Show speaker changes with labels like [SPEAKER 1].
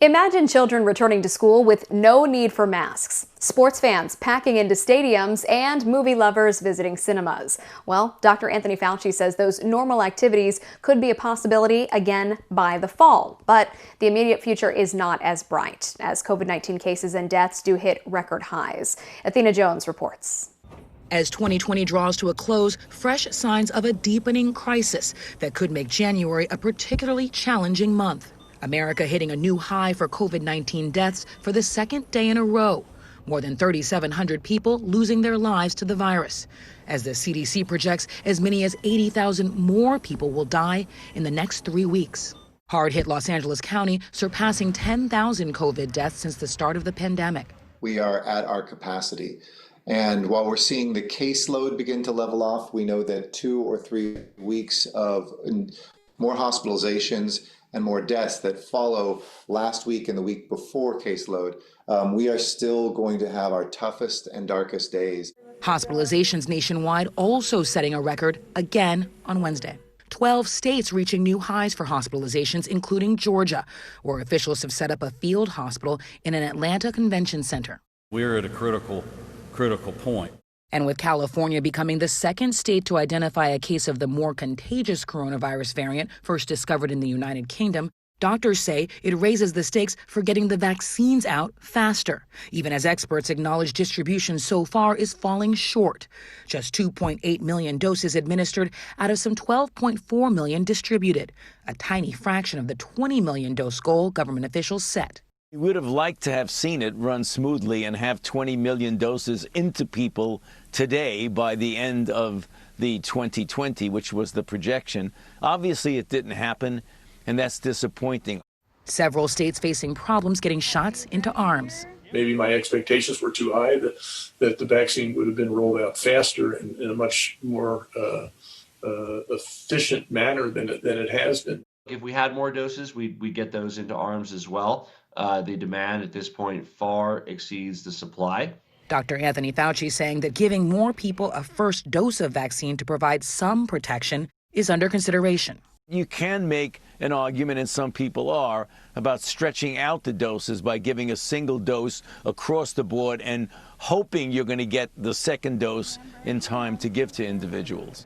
[SPEAKER 1] Imagine children returning to school with no need for masks, sports fans packing into stadiums, and movie lovers visiting cinemas. Well, Dr. Anthony Fauci says those normal activities could be a possibility again by the fall. But the immediate future is not as bright, as COVID-19 cases and deaths do hit record highs. Athena Jones reports.
[SPEAKER 2] As 2020 draws to a close, fresh signs of a deepening crisis that could make January a particularly challenging month. America hitting a new high for COVID-19 deaths for the second day in a row. More than 3,700 people losing their lives to the virus. As the CDC projects, as many as 80,000 more people will die in the next 3 weeks. Hard-hit Los Angeles County surpassing 10,000 COVID deaths since the start of the pandemic.
[SPEAKER 3] We are at our capacity. And while we're seeing the caseload begin to level off, we know that 2 or 3 weeks of more hospitalizations and more deaths that follow last week and the week before caseload, we are still going to have our toughest and darkest days.
[SPEAKER 2] Hospitalizations nationwide also setting a record again on Wednesday. 12 states reaching new highs for hospitalizations, including Georgia, where officials have set up a field hospital in an Atlanta convention center.
[SPEAKER 4] We're at a critical point.
[SPEAKER 2] And with California becoming the second state to identify a case of the more contagious coronavirus variant first discovered in the United Kingdom, doctors say it raises the stakes for getting the vaccines out faster, even as experts acknowledge distribution so far is falling short. Just 2.8 million doses administered out of some 12.4 million distributed, a tiny fraction of the 20 million dose goal government officials set.
[SPEAKER 5] We would have liked to have seen it run smoothly and have 20 million doses into people today by the end of the 2020, which was the projection. Obviously, it didn't happen, and that's disappointing.
[SPEAKER 2] Several states facing problems getting shots into arms.
[SPEAKER 6] Maybe my expectations were too high, that the vaccine would have been rolled out faster and in a much more efficient manner than it has been.
[SPEAKER 7] If we had more doses, we'd get those into arms as well. The demand at this point far exceeds the supply.
[SPEAKER 2] Dr. Anthony Fauci saying that giving more people a first dose of vaccine to provide some protection is under consideration.
[SPEAKER 5] You can make an argument, and some people are, about stretching out the doses by giving a single dose across the board and hoping you're going to get the second dose in time to give to individuals.